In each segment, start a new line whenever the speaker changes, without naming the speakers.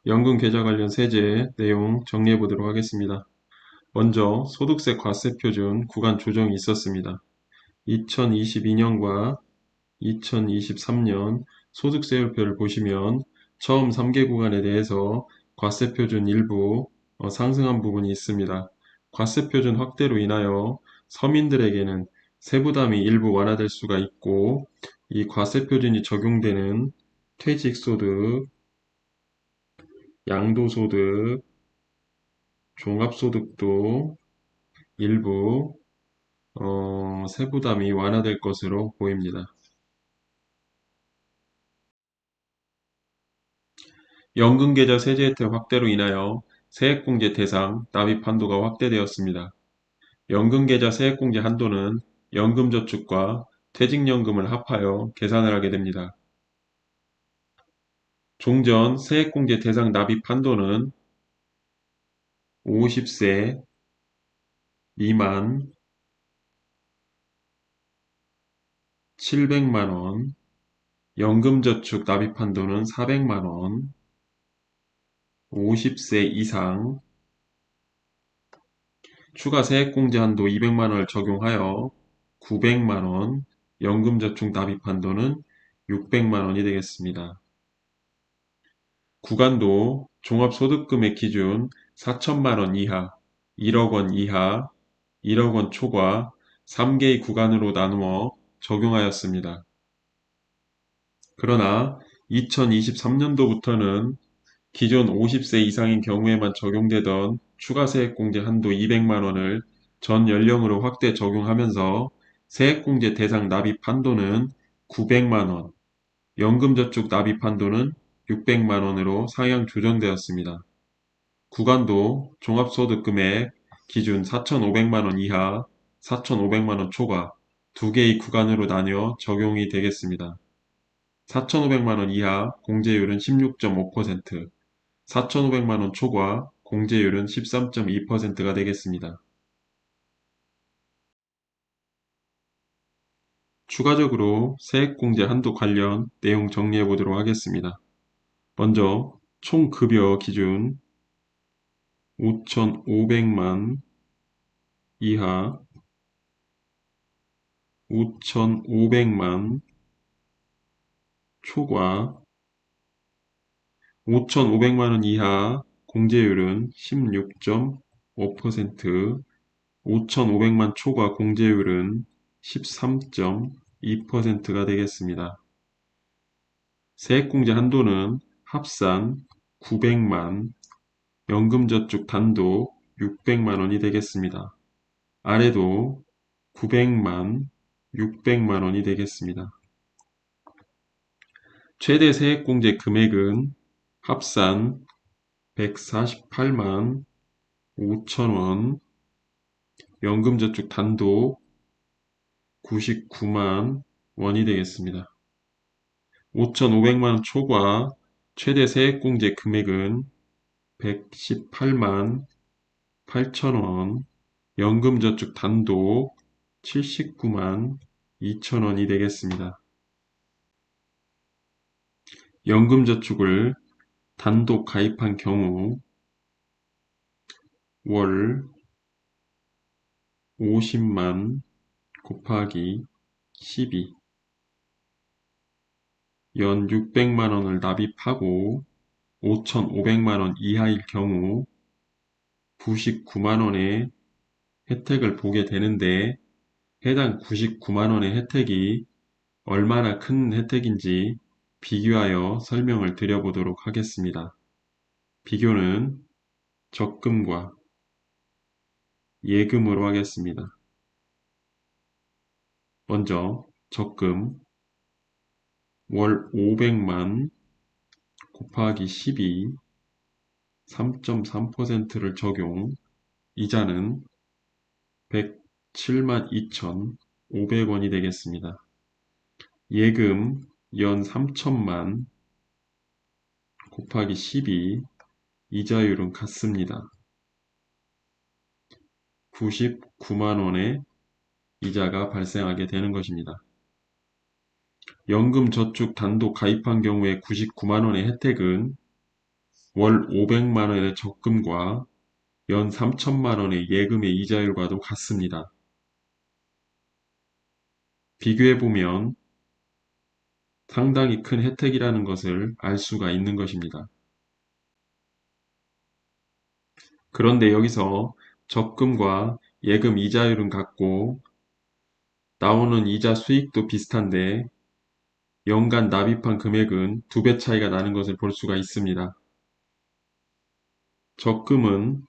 연금 계좌 관련 세제 내용 정리해 보도록 하겠습니다. 먼저 소득세 과세 표준 구간 조정이 있었습니다. 2022년과 2023년 소득세율표를 보시면 처음 3개 구간에 대해서 과세 표준 일부 상승한 부분이 있습니다. 과세 표준 확대로 인하여 서민들에게는 세부담이 일부 완화될 수가 있고, 이 과세 표준이 적용되는 퇴직소득, 양도소득, 종합소득도 일부 세부담이 완화될 것으로 보입니다. 연금계좌 세제 혜택 확대로 인하여 세액공제 대상 납입 한도가 확대되었습니다. 연금계좌 세액공제 한도는 연금저축과 퇴직연금을 합하여 계산을 하게 됩니다. 종전 세액공제 대상 납입 한도는 50세 미만 700만원, 연금저축 납입 한도는 400만원, 50세 이상 추가 세액공제 한도 200만원을 적용하여 900만원, 연금저축 납입 한도는 600만원이 되겠습니다. 구간도 종합소득금액 기준 4천만원 이하, 1억원 이하, 1억원 초과 3개의 구간으로 나누어 적용하였습니다. 그러나 2023년도부터는 기존 50세 이상인 경우에만 적용되던 추가세액공제 한도 200만원을 전 연령으로 확대 적용하면서 세액공제 대상 납입 한도는 900만원, 연금저축 납입 한도는 600만원으로 상향 조정되었습니다. 구간도 종합소득금액 기준 4,500만원 이하, 4,500만원 초과 두 개의 구간으로 나뉘어 적용이 되겠습니다. 4,500만원 이하 공제율은 16.5%, 4,500만원 초과 공제율은 13.2%가 되겠습니다. 추가적으로 세액공제 한도 관련 내용 정리해 보도록 하겠습니다. 먼저 총 급여 기준 5,500만 이하, 5,500만 초과 5,500만원 이하 공제율은 16.5%, 5,500만 초과 공제율은 13.2%가 되겠습니다. 세액공제 한도는 합산 900만, 연금저축 단독 600만원이 되겠습니다. 아래도 900만, 600만원이 되겠습니다. 최대 세액공제 금액은 합산 148만 5천원, 연금저축 단독 99만 원이 되겠습니다. 5,500만원 초과 최대 세액공제 금액은 118만 8천원, 연금저축 단독 79만 2천원이 되겠습니다. 연금저축을 단독 가입한 경우 월 50만 곱하기 12, 연 600만원을 납입하고 5,500만원 이하일 경우 99만원의 혜택을 보게 되는데, 해당 99만원의 혜택이 얼마나 큰 혜택인지 비교하여 설명을 드려보도록 하겠습니다. 비교는 적금과 예금으로 하겠습니다. 먼저 적금 월 500만 곱하기 12, 3.3%를 적용, 이자는 107만 2,500원이 되겠습니다. 예금 연 3천만 곱하기 12, 이자율은 같습니다. 99만원의 이자가 발생하게 되는 것입니다. 연금저축 단독 가입한 경우에 99만원의 혜택은 월 500만 원의 적금과 연 3천만 원의 예금의 이자율과도 같습니다. 비교해보면 상당히 큰 혜택이라는 것을 알 수가 있는 것입니다. 그런데 여기서 적금과 예금 이자율은 같고 나오는 이자 수익도 비슷한데 연간 납입한 금액은 2배 차이가 나는 것을 볼 수가 있습니다. 적금은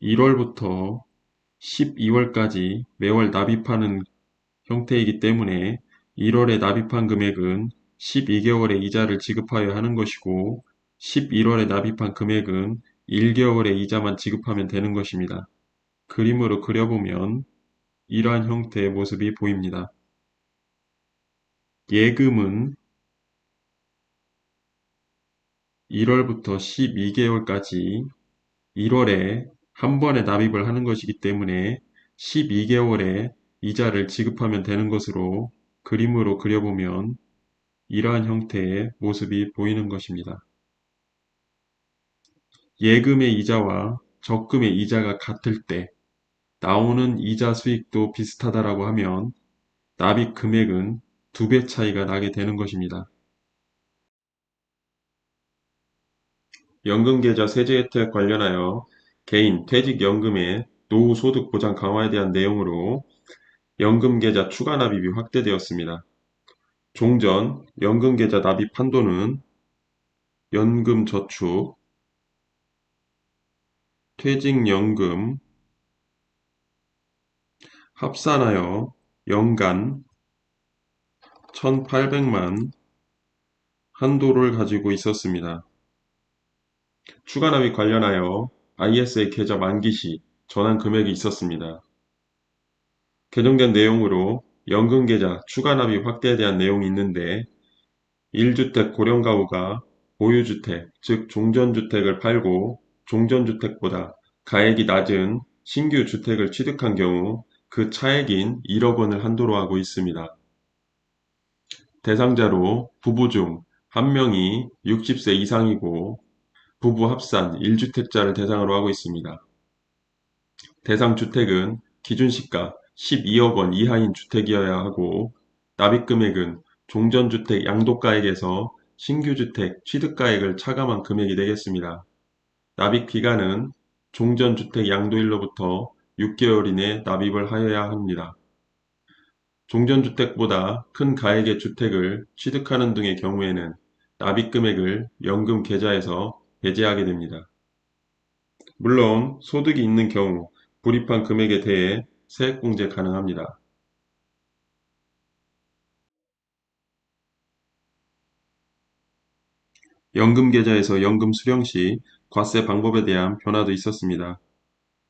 1월부터 12월까지 매월 납입하는 형태이기 때문에 1월에 납입한 금액은 12개월의 이자를 지급하여야 하는 것이고 11월에 납입한 금액은 1개월의 이자만 지급하면 되는 것입니다. 그림으로 그려보면 이러한 형태의 모습이 보입니다. 예금은 1월부터 12개월까지 1월에 한 번에 납입을 하는 것이기 때문에 12개월에 이자를 지급하면 되는 것으로 그림으로 그려보면 이러한 형태의 모습이 보이는 것입니다. 예금의 이자와 적금의 이자가 같을 때 나오는 이자 수익도 비슷하다라고 하면 납입 금액은 2배 차이가 나게 되는 것입니다. 연금계좌 세제 혜택 관련하여 개인 퇴직연금의 노후소득 보장 강화에 대한 내용으로 연금계좌 추가 납입이 확대되었습니다. 종전 연금계좌 납입 한도는 연금저축, 퇴직연금 합산하여 연간 1,800만 한도를 가지고 있었습니다. 추가 납입 관련하여 ISA 계좌 만기 시 전환 금액이 있었습니다. 개정된 내용으로 연금계좌 추가 납입 확대에 대한 내용이 있는데 1주택 고령가구가 보유주택, 즉 종전주택을 팔고 종전주택보다 가액이 낮은 신규 주택을 취득한 경우 그 차액인 1억 원을 한도로 하고 있습니다. 대상자로 부부 중 한 명이 60세 이상이고 부부 합산 1주택자를 대상으로 하고 있습니다. 대상 주택은 기준시가 12억 원 이하인 주택이어야 하고 납입금액은 종전주택 양도가액에서 신규주택 취득가액을 차감한 금액이 되겠습니다. 납입기간은 종전주택 양도일로부터 6개월 이내 납입을 하여야 합니다. 종전주택보다 큰 가액의 주택을 취득하는 등의 경우에는 납입금액을 연금 계좌에서 배제하게 됩니다. 물론 소득이 있는 경우 불입한 금액에 대해 세액공제 가능합니다. 연금계좌에서 연금 수령 시 과세 방법에 대한 변화도 있었습니다.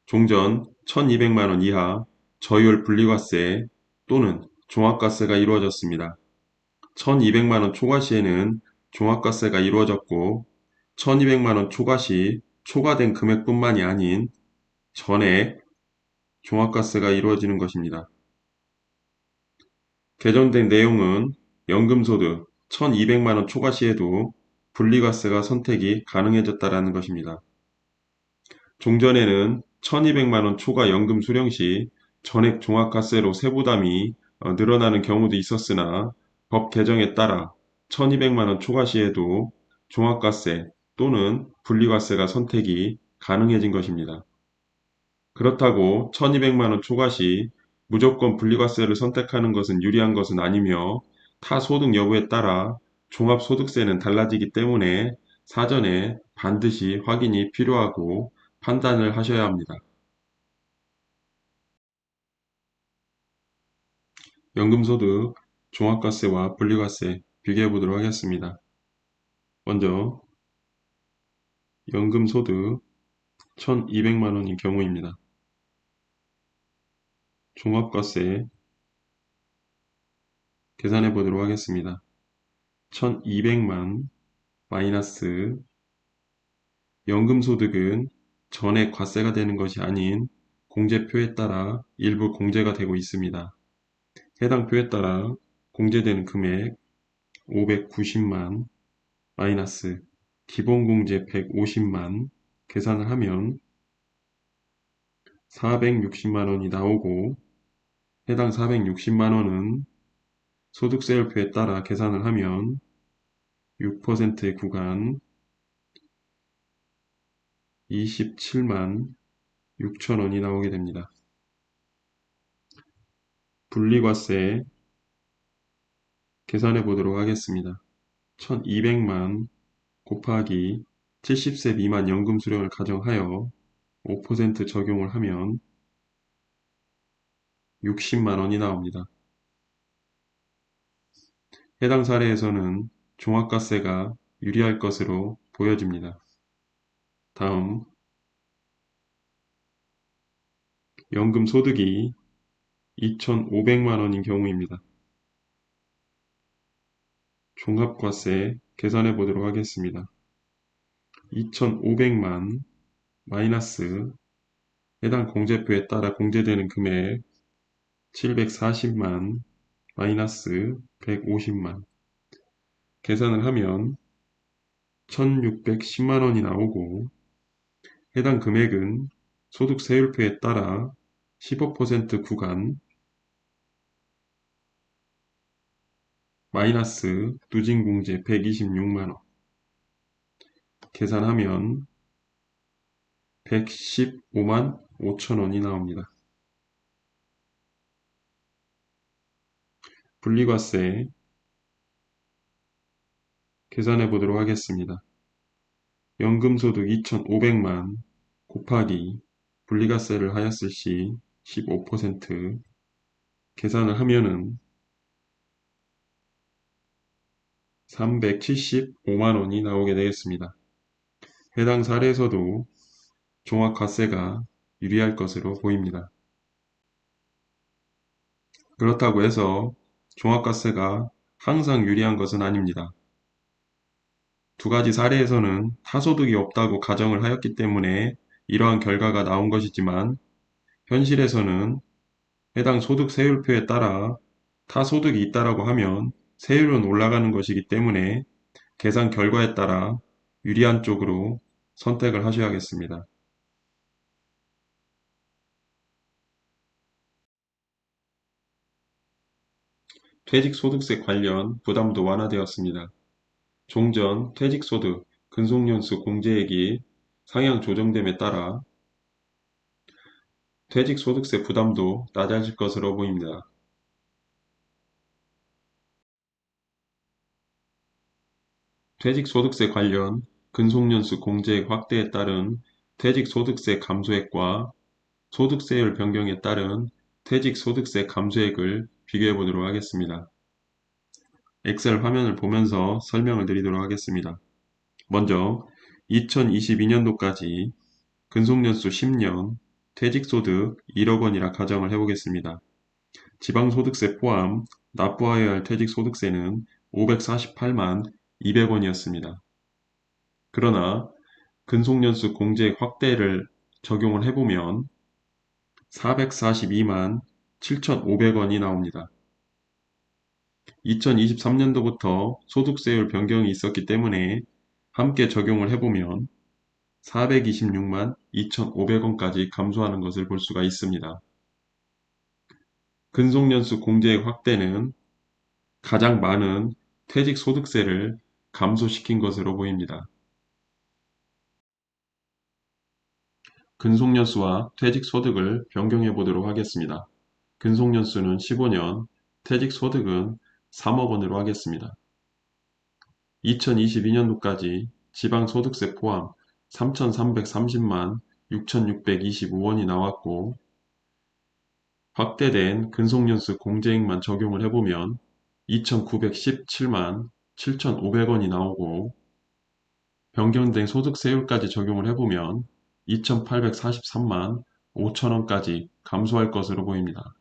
종전 1,200만 원 이하 저율 분리과세 또는 종합과세가 이루어졌습니다. 1,200만 원 초과 시에는 종합과세가 이루어졌고 1,200만 원 초과 시 초과된 금액뿐만이 아닌 전액 종합과세가 이루어지는 것입니다. 개정된 내용은 연금소득 1,200만 원 초과 시에도 분리과세가 선택이 가능해졌다는 것입니다. 종전에는 1,200만 원 초과 연금 수령 시 전액 종합과세로 세부담이 늘어나는 경우도 있었으나 법 개정에 따라 1,200만 원 초과 시에도 종합과세 또는 분리과세가 선택이 가능해진 것입니다. 그렇다고 1,200만 원 초과 시 무조건 분리과세를 선택하는 것은 유리한 것은 아니며 타 소득 여부에 따라 종합소득세는 달라지기 때문에 사전에 반드시 확인이 필요하고 판단을 하셔야 합니다. 연금소득, 종합과세와 분리과세 비교해 보도록 하겠습니다. 먼저 연금소득 1,200만 원인 경우입니다. 종합과세 계산해 보도록 하겠습니다. 1,200만 마이너스 연금소득은 전액 과세가 되는 것이 아닌 공제표에 따라 일부 공제가 되고 있습니다. 해당 표에 따라 공제되는 금액 590만 마이너스 기본공제 150만 계산을 하면 460만원이 나오고, 해당 460만원은 소득세율표에 따라 계산을 하면 6%의 구간 27만 6천원이 나오게 됩니다. 분리과세 계산해 보도록 하겠습니다. 1200만 곱하기 70세 미만 연금 수령을 가정하여 5% 적용을 하면 60만원이 나옵니다. 해당 사례에서는 종합과세가 유리할 것으로 보여집니다. 다음, 연금 소득이 2,500만원인 경우입니다. 종합과세 계산해 보도록 하겠습니다. 2,500만 마이너스 해당 공제표에 따라 공제되는 금액 740만 마이너스 150만 계산을 하면 1610만원이 나오고, 해당 금액은 소득세율표에 따라 15% 구간 마이너스 누진공제 126만원 계산하면 115만 5천원이 나옵니다. 분리과세 계산해 보도록 하겠습니다. 연금소득 2,500만 곱하기 분리과세를 하였을 시 15% 계산을 하면은 375만원이 나오게 되겠습니다. 해당 사례에서도 종합과세가 유리할 것으로 보입니다. 그렇다고 해서 종합과세가 항상 유리한 것은 아닙니다. 두 가지 사례에서는 타소득이 없다고 가정을 하였기 때문에 이러한 결과가 나온 것이지만, 현실에서는 해당 소득 세율표에 따라 타소득이 있다라고 하면 세율은 올라가는 것이기 때문에 계산 결과에 따라 유리한 쪽으로 선택을 하셔야겠습니다. 퇴직소득세 관련 부담도 완화되었습니다. 종전 퇴직소득 근속연수 공제액이 상향 조정됨에 따라 퇴직소득세 부담도 낮아질 것으로 보입니다. 퇴직소득세 관련 근속연수 공제액 확대에 따른 퇴직소득세 감소액과 소득세율 변경에 따른 퇴직소득세 감소액을 비교해 보도록 하겠습니다. 엑셀 화면을 보면서 설명을 드리도록 하겠습니다. 먼저 2022년도까지 근속연수 10년 퇴직소득 1억 원이라 가정을 해보겠습니다. 지방소득세 포함 납부하여야 할 퇴직소득세는 548만 200원이었습니다. 그러나 근속연수 공제액 확대를 적용을 해보면 442만 7,500원이 나옵니다. 2023년도부터 소득세율 변경이 있었기 때문에 함께 적용을 해보면 426만 2,500원까지 감소하는 것을 볼 수가 있습니다. 근속연수 공제액 확대는 가장 많은 퇴직소득세를 감소시킨 것으로 보입니다. 근속연수와 퇴직소득을 변경해 보도록 하겠습니다. 근속연수는 15년, 퇴직소득은 3억 원으로 하겠습니다. 2022년도까지 지방소득세 포함 3,330만 6,625원이 나왔고, 확대된 근속연수 공제액만 적용을 해보면 2,917만 7,500원이 나오고, 변경된 소득세율까지 적용을 해보면 2,843만 5천원까지 감소할 것으로 보입니다.